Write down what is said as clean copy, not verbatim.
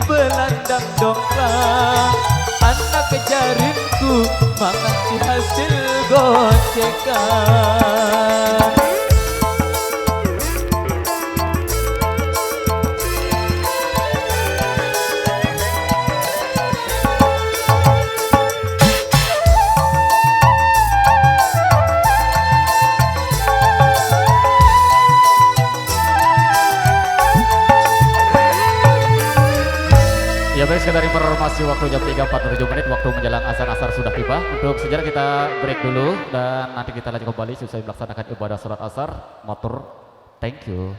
belandang dongkrak. Anak kejarinku makan si hasil gocekan. Ya baik, sekedar informasi waktu jam 3.47 menit, waktu menjelang azan asar sudah tiba. Untuk sejarah kita break dulu dan nanti kita lanjut kembali sesuai melaksanakan ibadah sholat asar. Matur, thank you.